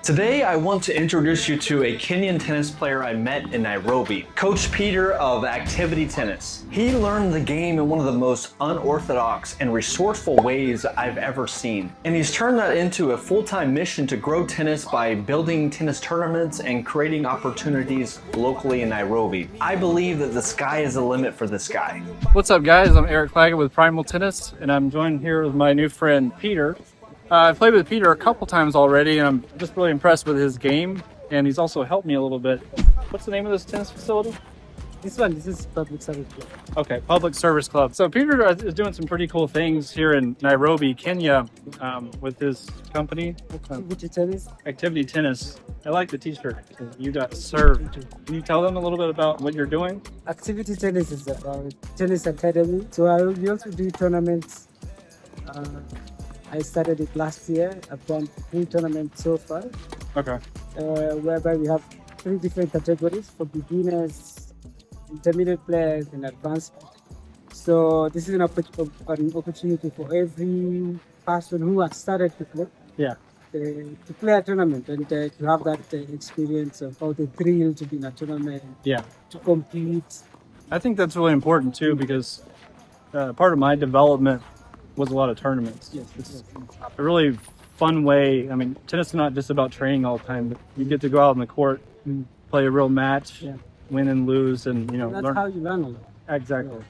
Today, I want to introduce you to a Kenyan tennis player I met in Nairobi, Coach Peter of Activity Tennis. He learned the game in one of the most unorthodox and resourceful ways I've ever seen. And he's turned that into a full-time mission to grow tennis by building tennis tournaments and creating opportunities locally in Nairobi. I believe that the sky is the limit for this guy. What's up, guys? I'm Eric Claggett with Primal Tennis, and I'm joined here with my new friend Peter. I've played with Peter a couple times already, and I'm just really impressed with his game, and he's also helped me a little bit. What's the name of this tennis facility? This is Public Service Club. Okay, Public Service Club. So Peter is doing some pretty cool things here in Nairobi, Kenya, with his company. Activity Tennis. Activity Tennis. I like the t-shirt. You got served. Can you tell them a little bit about what you're doing? Activity Tennis is about tennis academy. So we also do tournaments. I started it last year. I've done 3 tournaments so far. Okay. Whereby we have 3 different categories for beginners, intermediate players, and advanced. So this is an opportunity for every person who has started to play. Yeah. To play a tournament and to have that experience of how the thrill to be in a tournament. Yeah. To compete. I think that's really important too, because part of my development was a lot of tournaments. Yes. It's a really fun way. I mean, tennis is not just about training all the time, but you get to go out on the court, play a real match, win and lose, and That's learn. how you learn a lot. Exactly.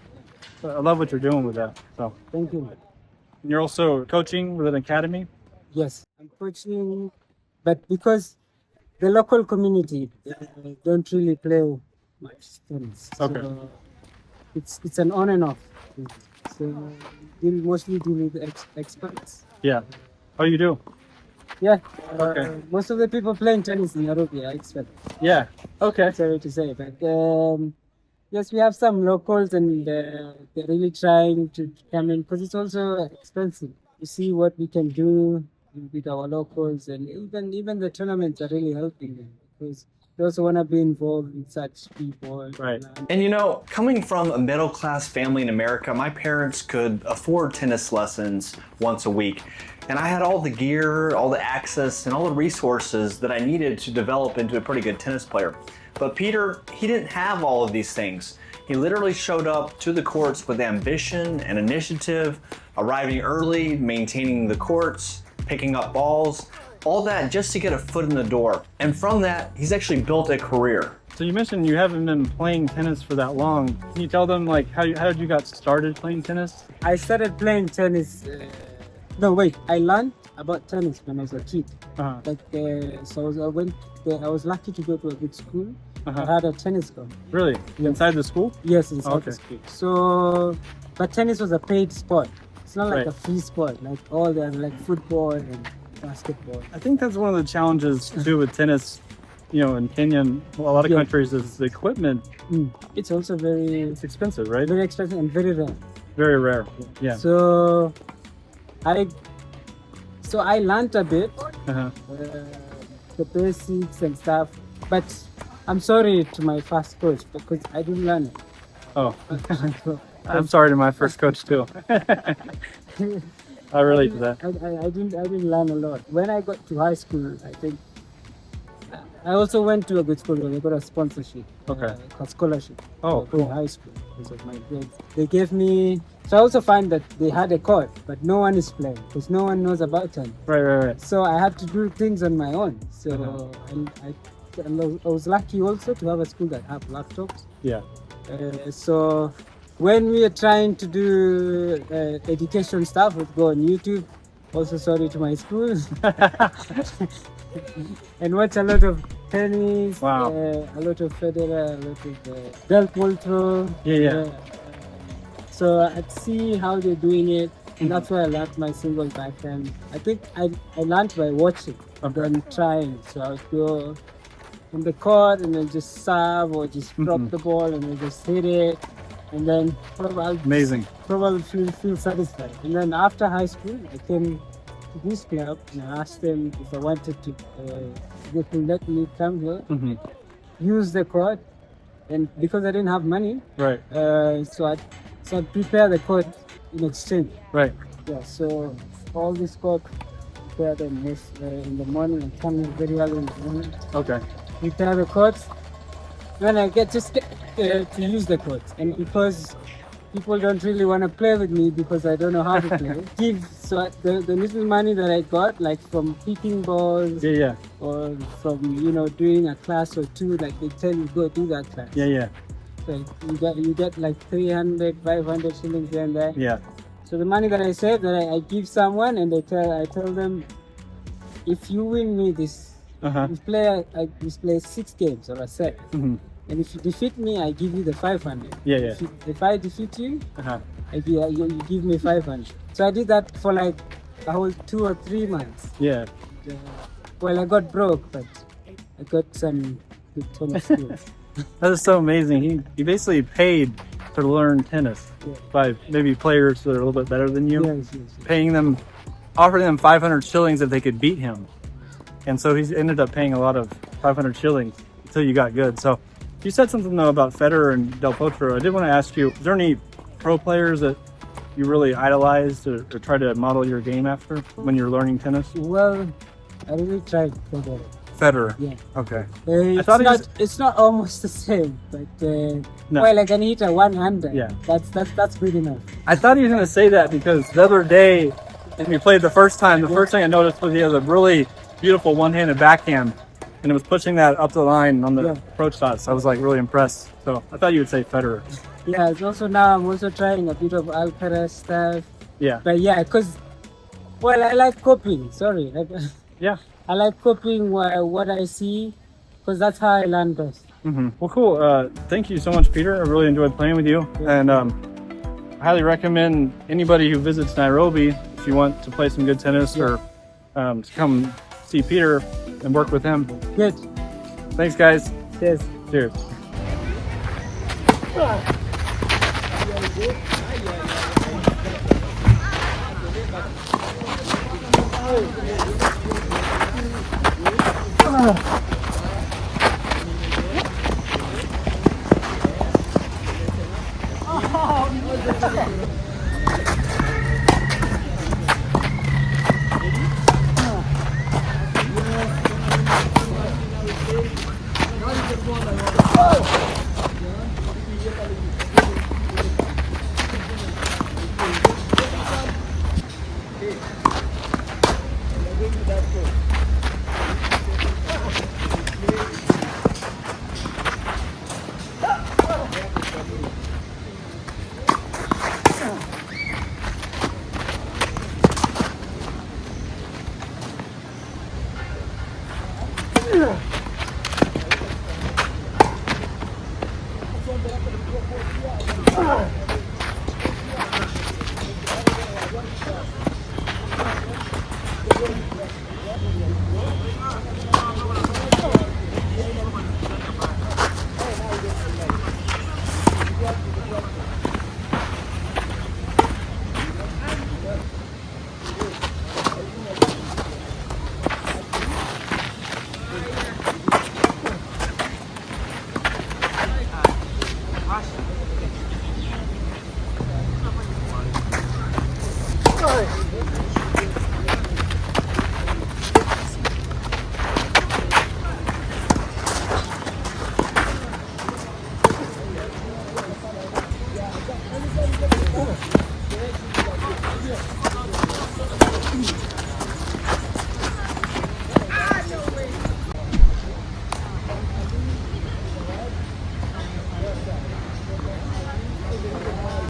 So I love what you're doing with that. So Thank you. you're also coaching with an academy. Yes, I'm coaching, but because the local community don't really play much tennis. Okay. So it's an on and off. So we mostly deal with experts. Yeah. Oh, you do? Yeah. Okay. Most of the people playing tennis in Nairobi are experts. Yeah. Okay. Sorry to say, but yes, we have some locals, and they're really trying to come in because it's also expensive. You see what we can do with our locals, and even the tournaments are really helping them because they also want to be involved with such people. Right. And coming from a middle-class family in America, my parents could afford tennis lessons once a week. And I had all the gear, all the access, and all the resources that I needed to develop into a pretty good tennis player. But Peter, he didn't have all of these things. He literally showed up to the courts with ambition and initiative, arriving early, maintaining the courts, picking up balls, all that just to get a foot in the door. And from that, he's actually built a career. So you mentioned you haven't been playing tennis for that long. Can you tell them how did you got started playing tennis? I started playing tennis. I learned about tennis when I was a kid. I was lucky to go to a good school. I had a tennis court. Really? Inside the school? Yes, inside the school. So, but tennis was a paid sport. It's not like a free sport, like all the football and basketball. I think that's one of the challenges too with tennis, in Kenya and a lot of countries is the equipment. It's also It's expensive, right? very expensive and very rare. Very rare. Yeah. So I learned a bit, the basics and stuff, but I'm sorry to my first coach because I didn't learn it. Oh, I'm sorry to my first coach too. I relate to that. I didn't learn a lot. When I got to high school, I think I also went to a good school where I got a sponsorship, a scholarship. Oh, cool. High school because of my grades. They gave me. So I also find that they had a court, but no one is playing because no one knows about tennis. Right. So I had to do things on my own. So and I was lucky also to have a school that have laptops. Yeah. So when we are trying to do education stuff, we'd go on YouTube. Also, sorry to my school. And watch a lot of tennis. Wow. A lot of Federer, a lot of Del Potro. Yeah. So I'd see how they're doing it. And that's why I learned my single backhand. I think I learned by watching and trying. So I would go on the court and then just serve or just drop the ball and then just hit it. And then probably feel satisfied. And then after high school, I came to this club and I asked them if I wanted to, they could let me come here, use the court. And because I didn't have money, so I'd prepare the court in exchange. Right. Yeah, so all this court prepare them most in the morning and come in very early in the morning. Okay. Prepare the courts. When I get to use the courts, and because people don't really want to play with me because I don't know how to play. So the little money that I got, like from picking balls, Yeah. or from doing a class or two, like they tell you go do that class. Yeah. So you get like 300, 500 shillings here and there. Yeah. So the money that I save, that I give someone, and I tell them, if you win me this, you play 6 games or a set. Mm-hmm. And if you defeat me, I give you the 500. Yeah. If I defeat you, you give me 500. So I did that for like a whole 2 or 3 months. Yeah. Well, I got broke, but I got some good tennis skills. That is so amazing. He basically paid to learn tennis by maybe players that are a little bit better than you, paying them, offering them 500 shillings if they could beat him. And so he's ended up paying a lot of 500 shillings until you got good. So you said something though about Federer and Del Potro. I did want to ask you, is there any pro players that you really idolized or try to model your game after when you're learning tennis? Well, I really tried Federer. Yeah. Okay. It's not almost the same, but well, I can hit a 100. Yeah. That's good enough. I thought he was going to say that because the other day when we played the first thing I noticed was he has a really beautiful one-handed backhand, and it was pushing that up the line on the approach shots. I was like really impressed. So I thought you would say Federer. Yeah, it's also now I'm also trying a bit of Alcaraz stuff. Yeah. But yeah, because, well, I like copying. Sorry. Yeah. I like copying what I see, because that's how I learn best. Mm-hmm. Well, cool. Thank you so much, Peter. I really enjoyed playing with you. And I highly recommend anybody who visits Nairobi, if you want to play some good tennis or to come see Peter and work with him. Good. Thanks, guys. Cheers. Cheers. Oh!